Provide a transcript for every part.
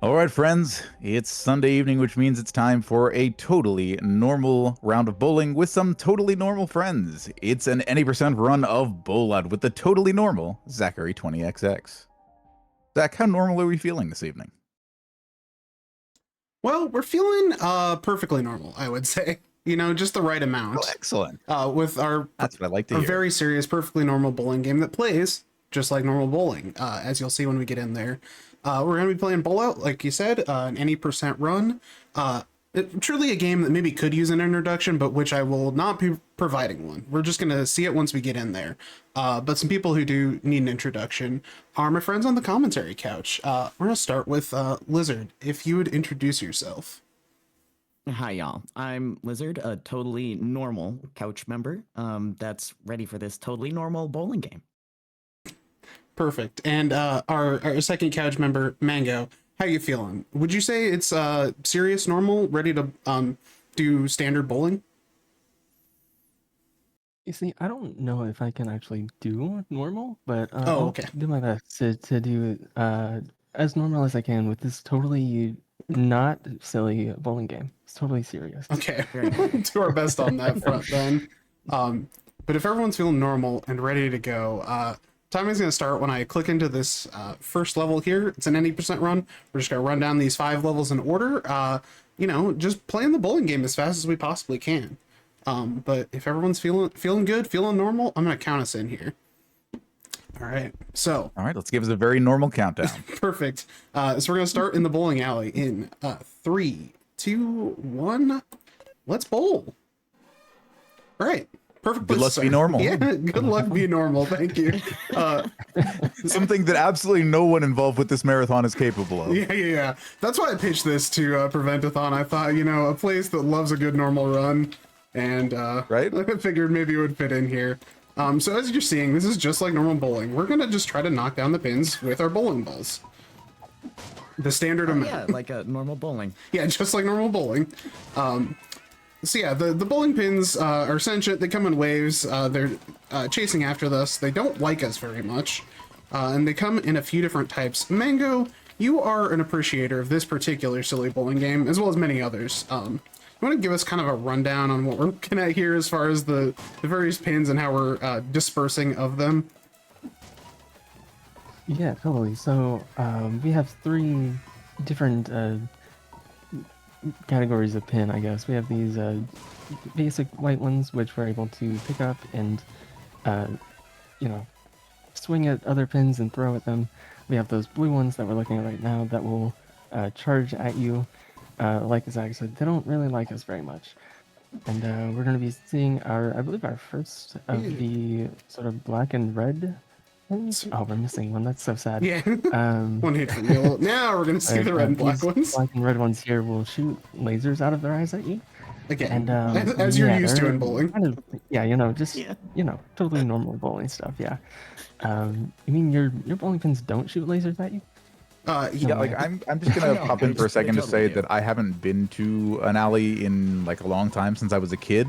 All right, friends, it's Sunday evening, which means it's time for a totally normal round of bowling with some totally normal friends. It's an any percent run of BOWLOUT with the totally normal Zachary20XX. Zach, how normal are we feeling this evening? Well, we're feeling perfectly normal, I would say. You know, just the right Oh, amount. excellent. With our That's what I like to hear. very serious, perfectly normal bowling game that plays just like normal bowling. As you'll see when we get in there, we're going to be playing BOWLOUT, like you said, an any percent run. Truly a game that maybe could use an introduction, but which I will not be providing one. We're just going to see it once we get in there. But some people who do need an introduction are my friends on the commentary couch. We're going to start with Lizard. If you would introduce yourself. Hi, y'all. I'm Lizard, a totally normal couch member that's ready for this totally normal bowling game. Perfect. And our second couch member, Mango, how you feeling? Would you say it's serious, normal, ready to do standard bowling? You see, I don't know if I can actually do normal, but Oh, okay. I'll do my best to do it as normal as I can with this totally not silly bowling game. It's totally serious. Okay. Do our best on that front then. But if everyone's feeling normal and ready to go, timing's going to start when I click into this first level here. It's an any percent run. We're just going to run down these 5 levels in order. You know, just playing the bowling game as fast as we possibly can. But if everyone's feeling good, feeling normal, I'm going to count us in here. All right. So. All right, let's give us a very normal countdown. Perfect. So we're going to start in the bowling alley in 3, 2, 1. Let's bowl. All right. Perfect. Good luck be normal. Yeah, good luck be normal. Thank you. Something that absolutely no one involved with this marathon is capable of. Yeah. That's why I pitched this to Prevent-A-Thon. I thought, you know, a place that loves a good normal run. And right? I figured maybe it would fit in here. So as you're seeing, this is just like normal bowling. We're going to just try to knock down the pins with our bowling balls. The standard amount. Yeah, like a normal bowling. Yeah, just like normal bowling. So yeah, the bowling pins are sentient. They come in waves. They're chasing after us. They don't like us very much. And they come in a few different types. Mango, you are an appreciator of this particular silly bowling game, as well as many others. You want to give us kind of a rundown on what we're looking at here as far as the various pins and how we're dispersing of them? Yeah, totally. So we have 3 different categories of pin, I guess. We have these basic white ones, which we're able to pick up and, you know, swing at other pins and throw at them. We have those blue ones that we're looking at right now that will charge at you. Like Zach said, they don't really like us very much. And we're going to be seeing I believe our first of the sort of black and red ones. Oh, we're missing one. That's so sad. Yeah. One hit from yellow. Now we're going to see the red and black ones. Black and red ones here will shoot lasers out of their eyes at you. Again, and, as you're yeah, used to in bowling. Kind of, yeah, you know, just, you know, totally normal bowling stuff, yeah. You mean your bowling pins don't shoot lasers at you? Yeah, like I'm just gonna pop in for a second to say that I haven't been to an alley in like a long time since I was a kid,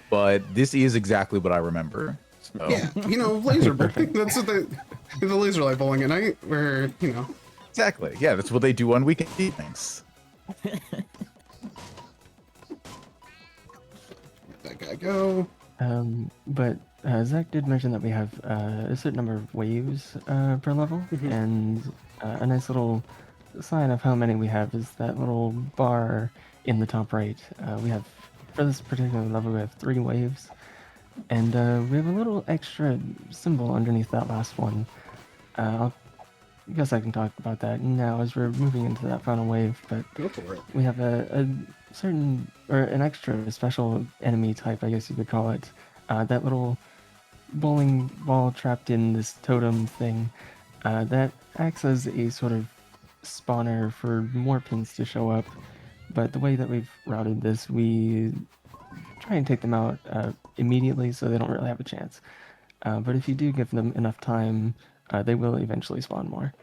but this is exactly what I remember. So. Yeah, you know, laser bowling. That's what the laser light bowling at night, where you know. Exactly. Yeah, that's what they do on weekend evenings. Let that guy go. But Zach did mention that we have a certain number of waves per level, and a nice little sign of how many we have is that little bar in the top right. We have, for this particular level, we have 3 waves, and we have a little extra symbol underneath that last one. I guess I can talk about that now as we're moving into that final wave, but Go for it. we have a certain, or an extra special enemy type, I guess you could call it. That little bowling ball trapped in this totem thing that acts as a sort of spawner for more pins to show up. But the way that we've routed this, we try and take them out immediately so they don't really have a chance. But if you do give them enough time, they will eventually spawn more.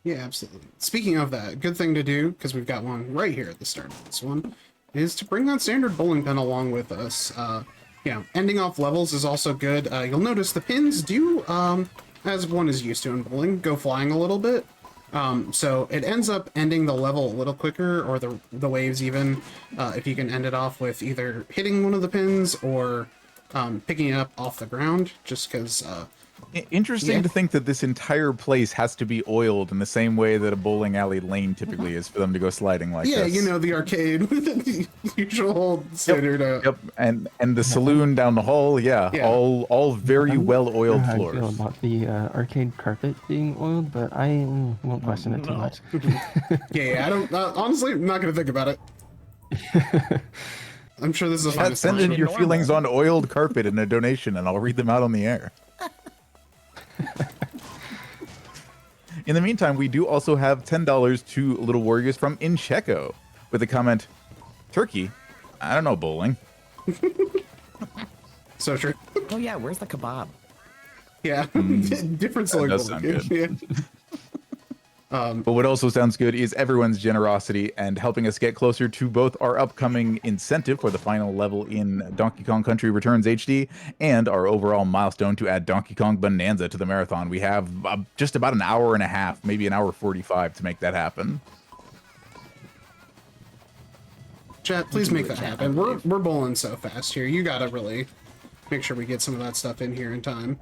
Yeah, absolutely. Speaking of that, good thing to do, because we've got one right here at the start of this one, is to bring that standard bowling pin along with us. Yeah, ending off levels is also good. You'll notice the pins do, as one is used to in bowling, go flying a little bit. So it ends up ending the level a little quicker, or the waves even, if you can end it off with either hitting one of the pins or picking it up off the ground, just because... Interesting Yeah. to think that this entire place has to be oiled in the same way that a bowling alley lane typically is for them to go sliding like yeah, this. you know, the arcade, the usual standard... Yep, and the saloon down the hall, yeah, Yeah. all very I'm well not sure oiled how I feel floors. about the arcade carpet being oiled, but I won't question it too much. Yeah, I don't... honestly, I'm not going to think about it. I'm sure this is a fine Chat, send in fine. your Normal. feelings on oiled carpet in a donation, and I'll read them out on the air. In the meantime, we do also have $10 to Little Warriors from Incheco with a comment, Turkey? I don't know bowling. So true. Oh yeah, where's the kebab? Yeah, different That solar does sound bowling. good. Yeah. But what also sounds good is everyone's generosity and helping us get closer to both our upcoming incentive for the final level in Donkey Kong Country Returns HD and our overall milestone to add Donkey Kong Bonanza to the marathon. We have just about an hour and a half, maybe an hour 45 to make that happen. Chat, please make that happen. We're bowling so fast here. You gotta really make sure we get some of that stuff in here in time.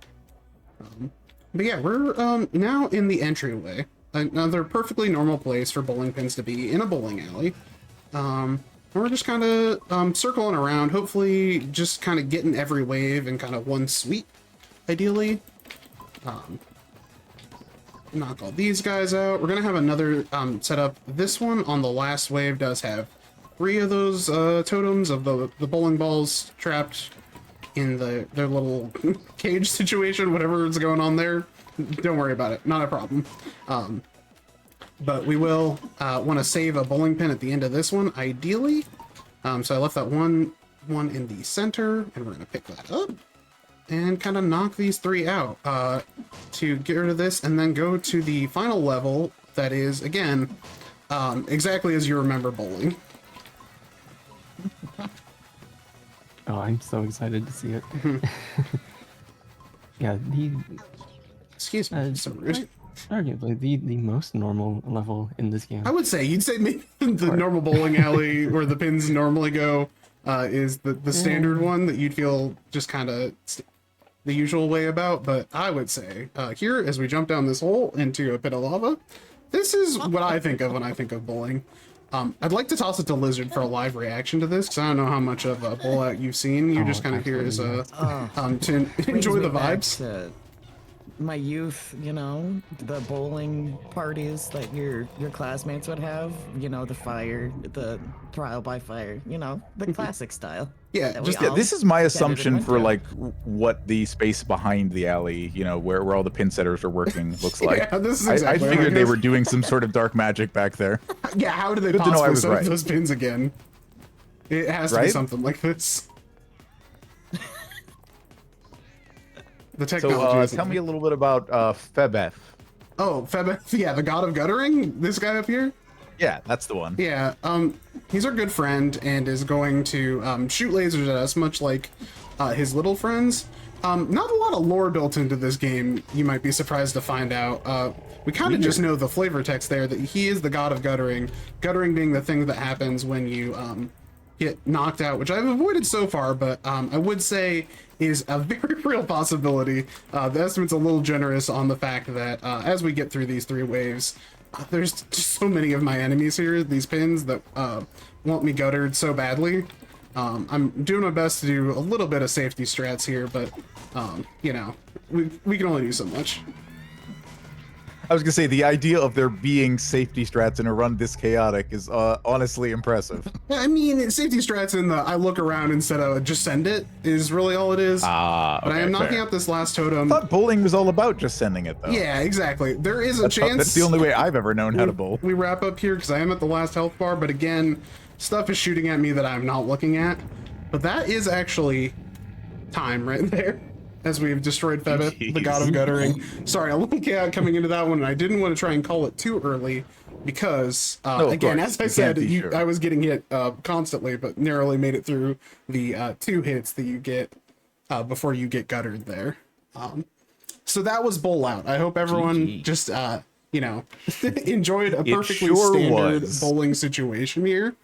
But yeah, we're now in the entryway. Another perfectly normal place for bowling pins to be in a bowling alley. And we're just kind of circling around, hopefully just kind of getting every wave in kind of one sweep, ideally. Knock all these guys out. We're gonna have another setup. This one on the last wave does have 3 of those totems of the bowling balls trapped in their little cage situation, whatever is going on there. Don't worry about it, not a problem. But we will want to save a bowling pin at the end of this one, ideally. So I left that one in the center, and we're gonna pick that up and kind of knock these 3 out to get rid of this, and then go to the final level that is, again, exactly as you remember bowling. Oh, I'm so excited to see it. Yeah, Excuse me, so rude. arguably the most normal level in this game. I would say, you'd say maybe the normal bowling alley where the pins normally go is the standard one that you'd feel just kind of the usual way about, but I would say here, as we jump down this hole into a pit of lava, this is what I think of when I think of bowling. I'd like to toss it to Lizard for a live reaction to this, because I don't know how much of BOWLOUT you've seen. You're just kind of here as to enjoy the vibes. My youth, you know, the bowling parties that your classmates would have, you know, the trial by fire, you know, the classic style. Yeah, that we just- Yeah, all this is my attended and assumption went for to. like what the space behind the alley, you know, where all the pin setters are working looks like. Yeah, this is I exactly figured like they this. were doing some sort of dark magic back there. Yeah, how do they Good to know I possibly was set right. up those pins again? It has to be Right? something like this. The So technology. isn't tell me there. a little bit about Febeth. Oh, Febeth, yeah, the god of guttering. This guy up here. Yeah, that's the one. Yeah, he's our good friend and is going to shoot lasers at us, much like his little friends. Not a lot of lore built into this game, you might be surprised to find out. We kind of just know the flavor text there that he is the god of guttering. Guttering being the thing that happens when you get knocked out, which I've avoided so far, but I would say is a very real possibility. The estimate's a little generous on the fact that as we get through these 3 waves, there's just so many of my enemies here, these pins, that want me guttered so badly. I'm doing my best to do a little bit of safety strats here, but, you know, we can only do so much. I was gonna say the idea of there being safety strats in a run this chaotic is honestly impressive. I mean, safety strats in the I look around instead of just send it is really all it is. But I am okay, knocking fair. out this last totem. I thought bowling was all about just sending it though. Yeah, exactly. There is a chance. That's the only way I've ever known how to bowl. We wrap up here because I am at the last health bar, but again, stuff is shooting at me that I'm not looking at. But that is actually time right there. As we've destroyed Febeth, the god of guttering. Sorry, a little chaos coming into that one, and I didn't want to try and call it too early because, of again, course. as I You said, can't be sure. I was getting hit constantly, but narrowly made it through the 2 hits that you get before you get guttered there. So that was BOWLOUT. I hope everyone GG. just you know, enjoyed a It perfectly sure standard was. bowling situation here.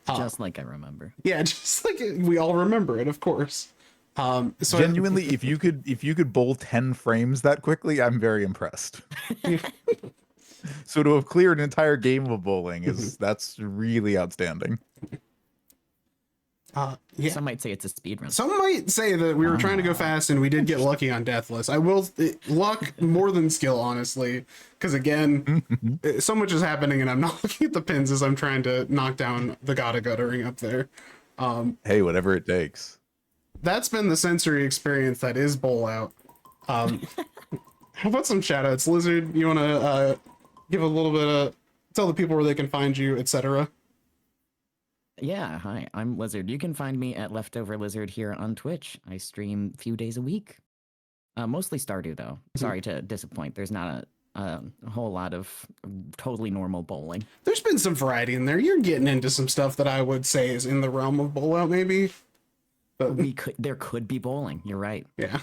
Just like I remember. Yeah, just like we all remember it, of course. So Genuinely, if you could bowl 10 frames that quickly, I'm very impressed. So to have cleared an entire game of bowling that's really outstanding. yeah. Some might say it's a speed run. Some might say that we were trying to go fast and we did get lucky on Deathless. I will luck more than skill, honestly, because again, so much is happening and I'm not looking at the pins as I'm trying to knock down the gotta guttering up there. Hey, whatever it takes. That's been the sensory experience that is BOWLOUT. How about some shoutouts, Lizard? You want to give a little bit of tell the people where they can find you, etc. Yeah, hi, I'm Lizard. You can find me at leftoverlyzard here on Twitch. I stream a few days a week. Mostly Stardew, though. Sorry to disappoint. There's not a whole lot of totally normal bowling. There's been some variety in there. You're getting into some stuff that I would say is in the realm of BOWLOUT, maybe. But There could be bowling. You're right. yeah.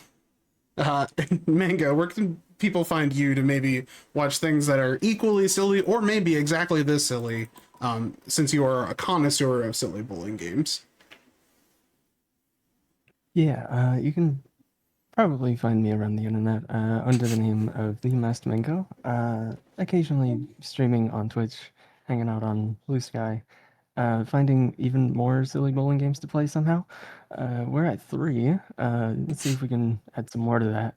Mango, where can people find you to maybe watch things that are equally silly or maybe exactly this silly, since you are a connoisseur of silly bowling games? Yeah, you can probably find me around the internet under the name of theemaskedmango. Occasionally streaming on Twitch, hanging out on Bluesky, finding even more silly bowling games to play somehow. We're at 3. Let's see if we can add some more to that.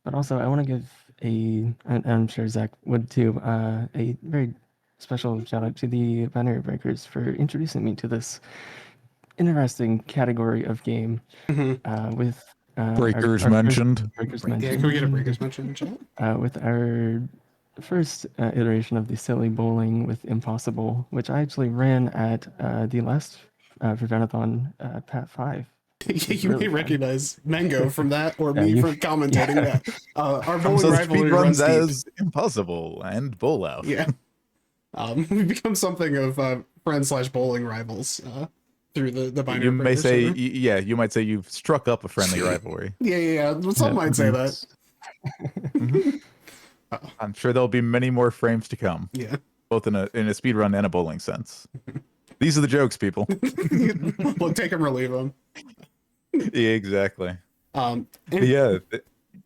But also, I want to give and I'm sure Zach would too, a very special shout out to the Binary Breakers for introducing me to this interesting category of game with Breakers our mentioned. first Breakers Yeah, mentioned. can we get a breakers mention in chat? With our first iteration of the silly bowling with Impossible, which I actually ran at the last Prevent-A-Thon Pat 5. You really may fun. recognize Mango from that, or me you- from commentating that. Our bowling So rivalry speed runs runs deep. as Impossible and BOWLOUT. Yeah. We've become something of friend/bowling rivals through the binary. You may breakers say, server. yeah, you might say you've struck up a friendly rivalry. Yeah. Some might say that. I'm sure there'll be many more frames to come, Yeah. both in a speedrun and a bowling sense. These are the jokes, people. Look, take them or leave them. Yeah, exactly. And- Yeah.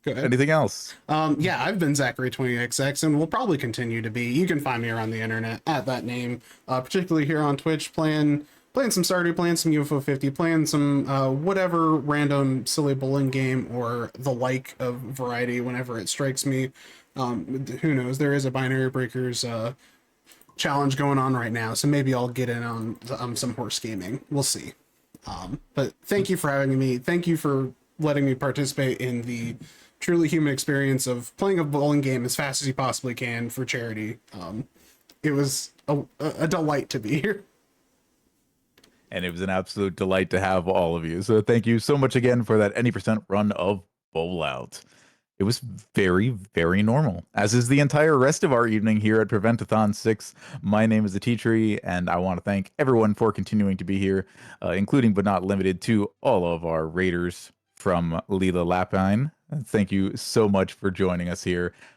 Go ahead. Anything else? Yeah, I've been Zachary20XX and will probably continue to be. You can find me around the internet at that name, particularly here on Twitch, playing some Stardew, playing some UFO 50, playing some whatever random silly bowling game or the like of variety whenever it strikes me. Who knows? There is a Binary Breakers challenge going on right now, so maybe I'll get in on some horse gaming. We'll see. But thank you for having me. Thank you for letting me participate in the truly human experience of playing a bowling game as fast as you possibly can for charity. It was a delight to be here. And it was an absolute delight to have all of you. So thank you so much again for that any percent run of BOWLOUT. It was very, very normal, as is the entire rest of our evening here at Prevent-A-Thon 6. My name is ateatree, and I want to thank everyone for continuing to be here, including but not limited to all of our raiders from Lila Lapine. Thank you so much for joining us here